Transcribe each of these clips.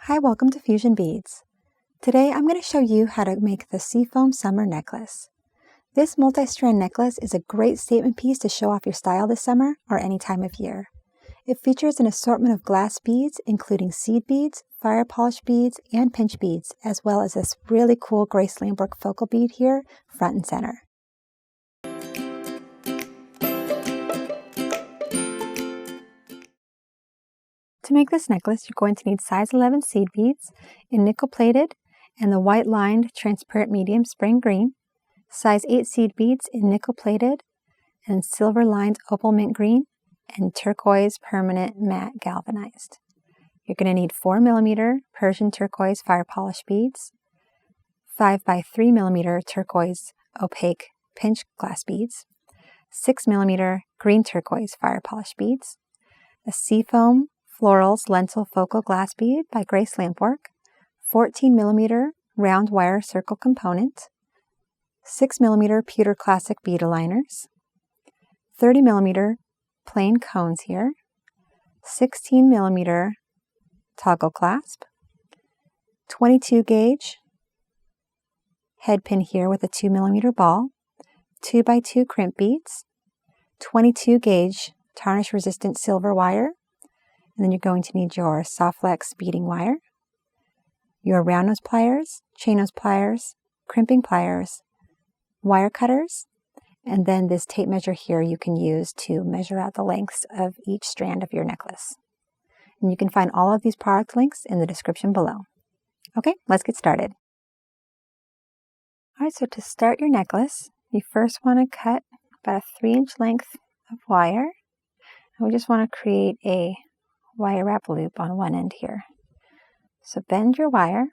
Hi, welcome to Fusion Beads. Today I'm going to show you how to make the Seafoam Summer necklace. This multi-strand necklace is a great statement piece to show off your style this summer or any time of year. It features an assortment of glass beads, including seed beads, fire polish beads, and pinch beads, as well as this really cool Grace Lampwork focal bead here, front and center. To make this necklace, you're going to need size 11 seed beads in nickel plated and the white lined transparent medium spring green, size 8 seed beads in nickel plated and silver lined opal mint green, and turquoise permanent matte galvanized. You're going to need 4mm Persian turquoise fire polish beads, 5 by 3mm turquoise opaque pinch glass beads, 6mm green turquoise fire polish beads, a Seafoam Florals Lentil Focal Glass Bead by Grace Lampwork, 14mm round wire circle component, 6mm pewter classic bead aligners, 30mm plain cones here, 16mm toggle clasp, 22 gauge head pin here with a 2mm ball, 2x2 crimp beads, 22 gauge tarnish resistant silver wire, and then you're going to need your soft flex beading wire, your round nose pliers, chain nose pliers, crimping pliers, wire cutters, and then this tape measure here you can use to measure out the lengths of each strand of your necklace. And you can find all of these product links in the description below. Okay, let's get started. All right, so to start your necklace, you first want to cut about a 3-inch length of wire. And we just want to create a wire wrap loop on one end here. So bend your wire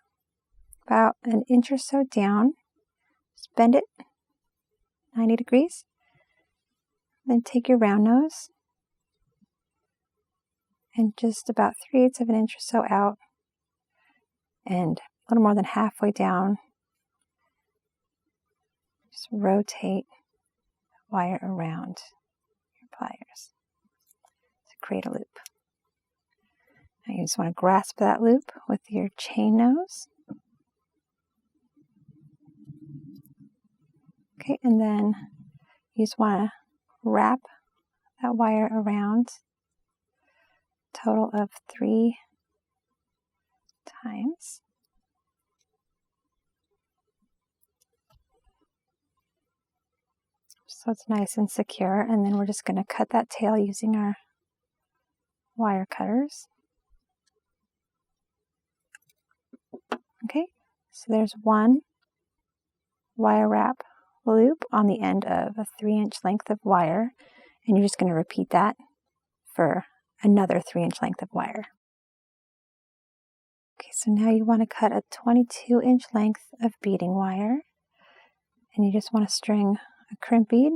about an inch or so down. Just bend it 90 degrees. Then take your round nose and just about 3/8 of an inch or so out and a little more than halfway down. Just rotate the wire around your pliers to create a loop. Now you just want to grasp that loop with your chain nose. Okay, and then you just want to wrap that wire around a total of 3 times. So it's nice and secure, and then we're just going to cut that tail using our wire cutters. Okay, so there's one wire wrap loop on the end of a 3-inch length of wire, and you're just going to repeat that for another 3-inch length of wire. Okay, so now you want to cut a 22-inch length of beading wire, and you just want to string a crimp bead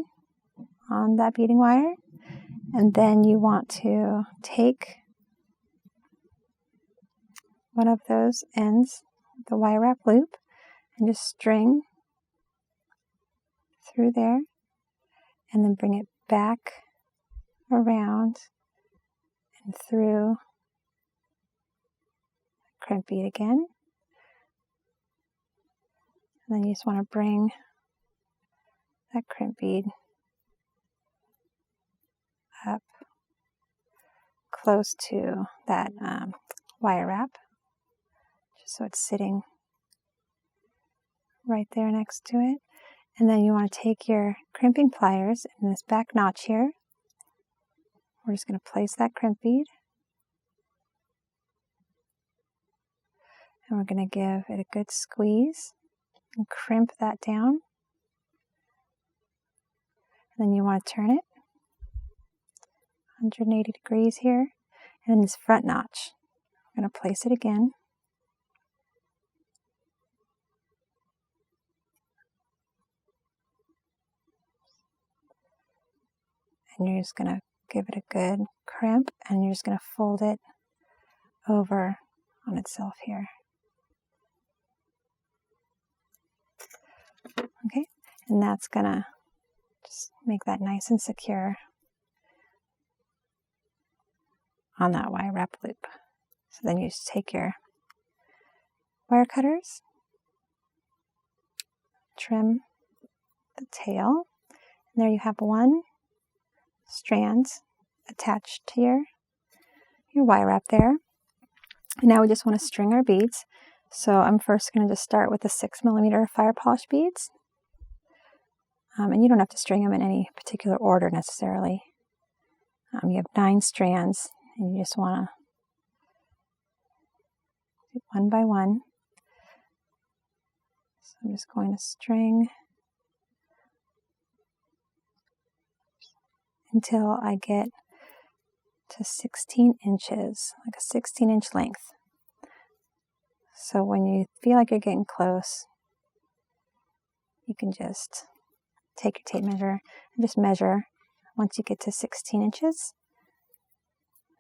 on that beading wire, and then you want to take one of those ends, the wire wrap loop, and just string through there and then bring it back around and through the crimp bead again. And then you just want to bring that crimp bead up close to that wire wrap, just so it's sitting right there next to it. And then you want to take your crimping pliers in this back notch here. We're just going to place that crimp bead. And we're going to give it a good squeeze and crimp that down. And then you want to turn it 180 degrees here. And in this front notch, we're going to place it again. And you're just going to give it a good crimp, and you're just going to fold it over on itself here. Okay, and that's going to just make that nice and secure on that wire wrap loop. So then you just take your wire cutters, trim the tail, and there you have one strand attached to your wire wrap there. And now we just want to string our beads. So I'm first going to just start with the 6mm fire polish beads. And you don't have to string them in any particular order necessarily. You have 9 strands, and you just want to do one by one. So I'm just going to string until I get to 16 inches, like a 16-inch length. So when you feel like you're getting close, you can just take your tape measure and just measure. Once you get to 16 inches,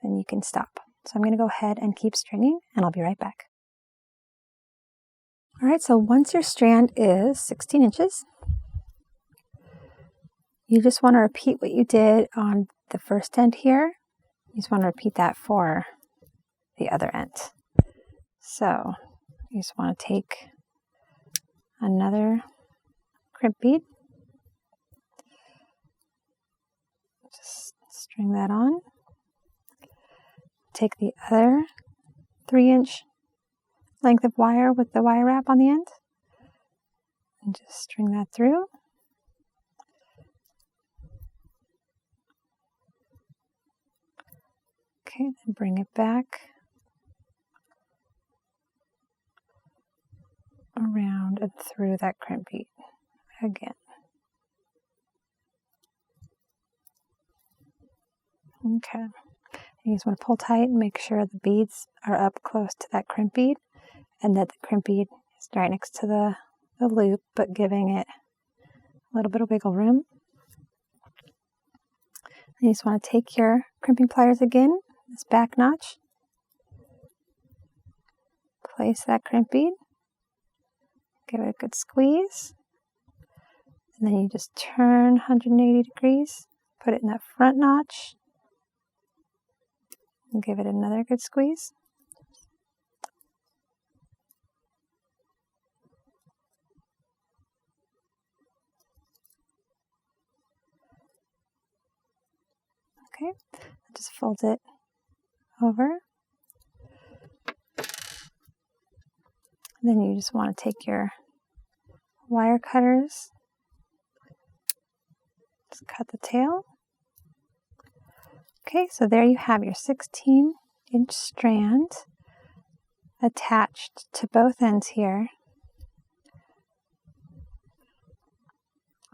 then you can stop. So I'm going to go ahead and keep stringing, and I'll be right back. All right, so once your strand is 16 inches, you just want to repeat what you did on the first end here. You just want to repeat that for the other end. So you just want to take another crimp bead, just string that on, take the other 3-inch length of wire with the wire wrap on the end, and just string that through. Okay, then bring it back around and through that crimp bead again. Okay, you just want to pull tight and make sure the beads are up close to that crimp bead, and that the crimp bead is right next to the loop, but giving it a little bit of wiggle room. And you just want to take your crimping pliers again, this back notch, place that crimp bead, give it a good squeeze, and then you just turn 180 degrees, put it in that front notch, and give it another good squeeze. Okay, just fold it over. Then you just want to take your wire cutters, just cut the tail. Okay, so there you have your 16-inch strand attached to both ends here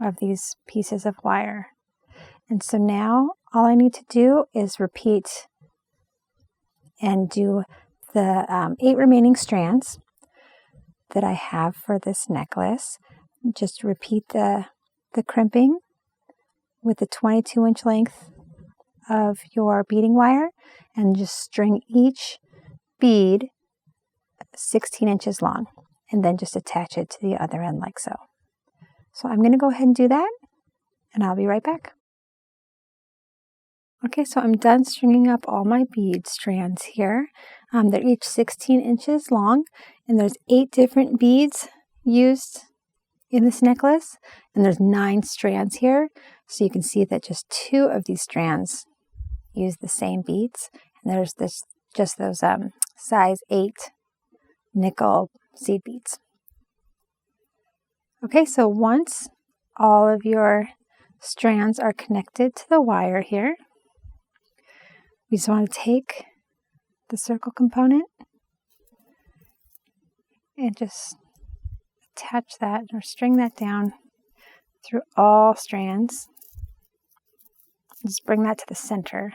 of these pieces of wire. And so now all I need to do is repeat and do the 8 remaining strands that I have for this necklace. Just repeat the crimping with the 22-inch length of your beading wire, and just string each bead 16 inches long, and then just attach it to the other end like so. So I'm going to go ahead and do that, and I'll be right back. Okay, so I'm done stringing up all my bead strands here. They're each 16 inches long, and there's 8 different beads used in this necklace, and there's 9 strands here. So you can see that just 2 of these strands use the same beads, and there's just those size 8 nickel seed beads. Okay, so once all of your strands are connected to the wire here, we just want to take the circle component and just attach that or string that down through all strands. Just bring that to the center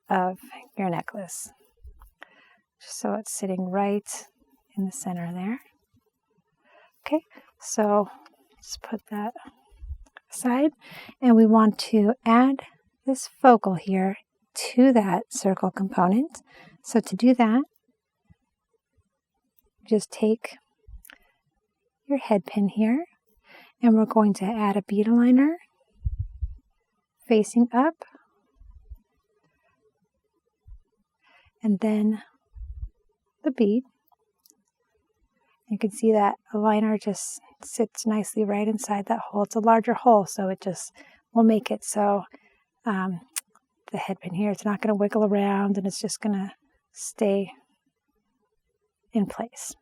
of your necklace, just so it's sitting right in the center there. Okay, so let's put that aside, and we want to add this focal here to that circle component. So to do that, just take your head pin here, and we're going to add a bead aligner facing up, and then the bead, You can see that liner just sits nicely right inside that hole. It's a larger hole, so it just will make it so the head pin here, it's not going to wiggle around, and it's just going to stay in place.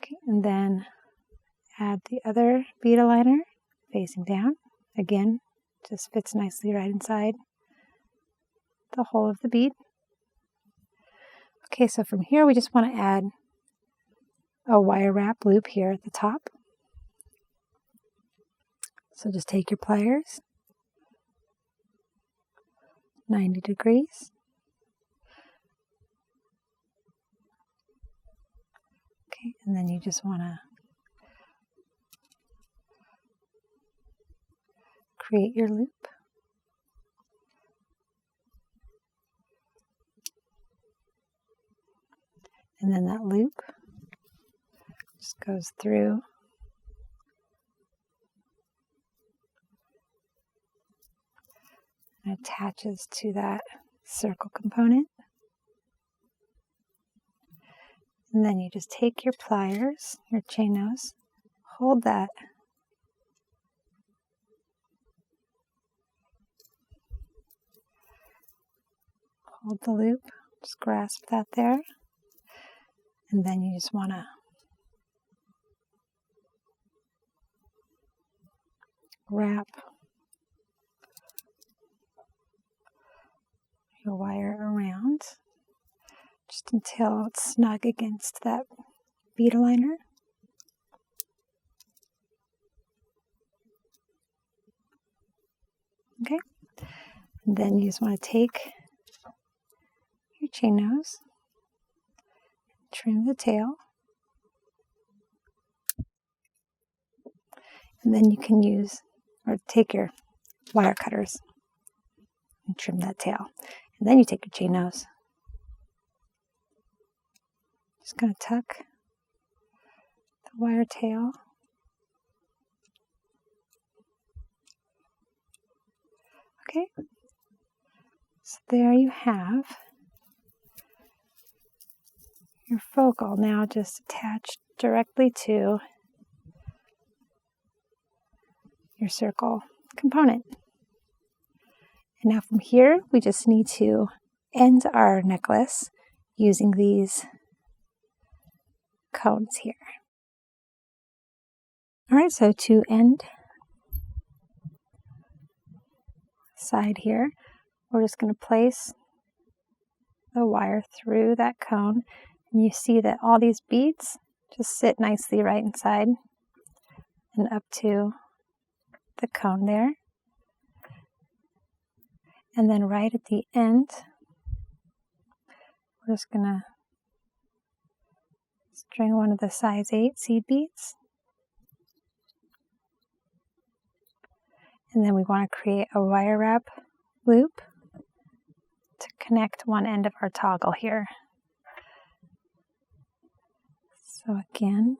Okay, and then add the other bead aligner facing down. Again, just fits nicely right inside the hole of the bead. Okay, so from here we just want to add a wire wrap loop here at the top. So just take your pliers, 90 degrees. Okay, and then you just want to create your loop. And then that loop just goes through and attaches to that circle component. And then you just take your pliers, your chain nose, hold that. Hold the loop, just grasp that there. And then you just want to wrap your wire around just until it's snug against that bead aligner. Okay, and then you just want to take your chain nose, trim the tail, and then you can use or take your wire cutters and trim that tail. And then you take your chain nose. Just going to tuck the wire tail. Okay, so there you have your focal now just attached directly to your circle component. And now from here, we just need to end our necklace using these cones here. All right, so to end side here, we're just going to place the wire through that cone, and you see that all these beads just sit nicely right inside and up to the cone there. And then right at the end, we're just going to string one of the size 8 seed beads. And then we want to create a wire wrap loop to connect one end of our toggle here. So again,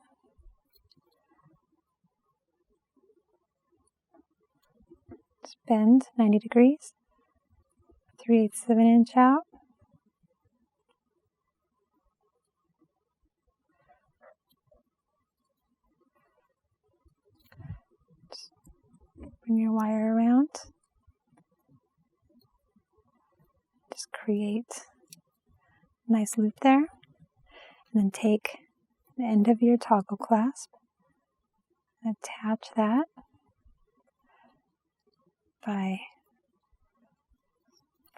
just bend 90 degrees, 3/8 of an inch out. Just bring your wire around. Just create a nice loop there. And then take the end of your toggle clasp and attach that by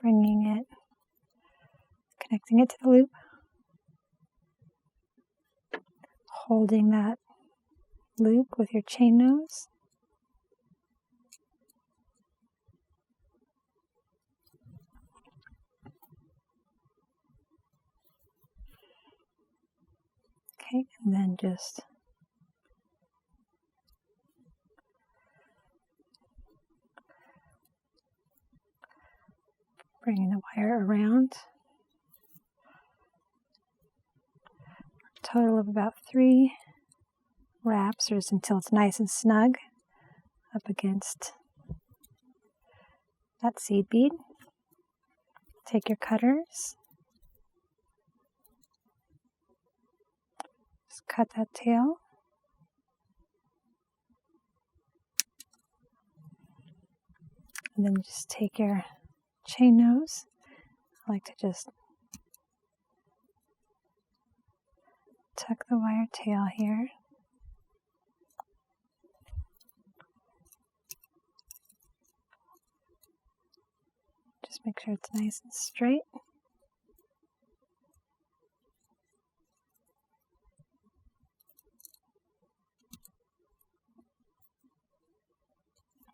bringing it, connecting it to the loop, holding that loop with your chain nose, okay, and then just bringing the wire around. A total of about 3 wraps, or just until it's nice and snug up against that seed bead. Take your cutters, just cut that tail. And then just take your chain nose. I like to just tuck the wire tail here. Just make sure it's nice and straight.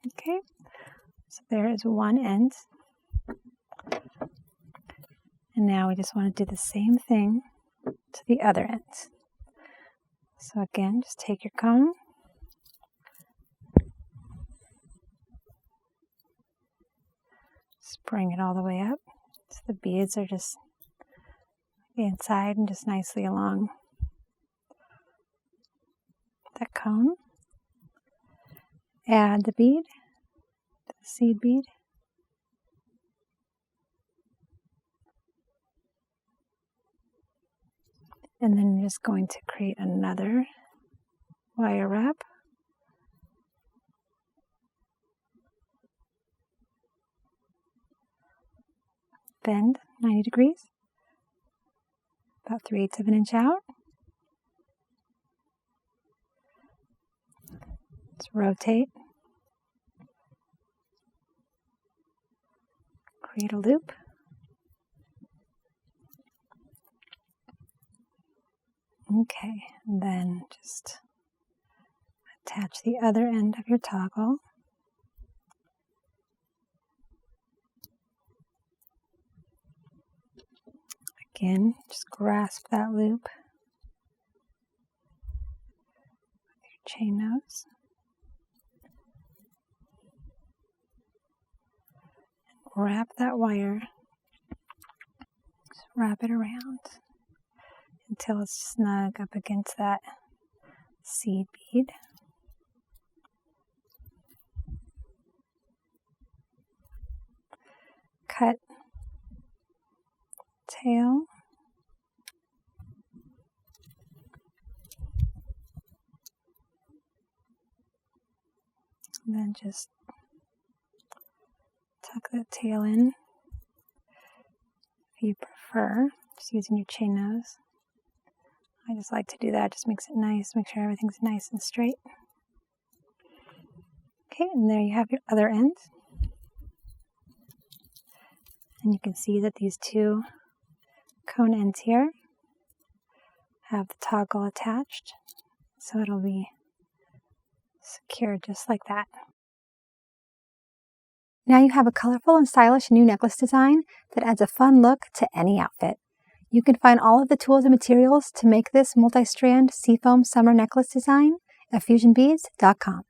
Okay, so there is one end. And now we just want to do the same thing to the other end. So again, just take your cone. Just bring it all the way up. So the beads are just inside and just nicely along that cone. Add the bead, the seed bead. And then you're just going to create another wire wrap. Bend 90 degrees, about 3/8 of an inch out. Let's rotate. Create a loop. Okay, and then just attach the other end of your toggle. Again, just grasp that loop with your chain nose. And wrap that wire. Just wrap it around until it's snug up against that seed bead. Cut tail. And then just tuck that tail in if you prefer, just using your chain nose. I just like to do that, just makes it nice, make sure everything's nice and straight. Okay, and there you have your other end. And you can see that these two cone ends here have the toggle attached, so it'll be secured just like that. Now you have a colorful and stylish new necklace design that adds a fun look to any outfit. You can find all of the tools and materials to make this multi-strand Seafoam Summer necklace design at fusionbeads.com.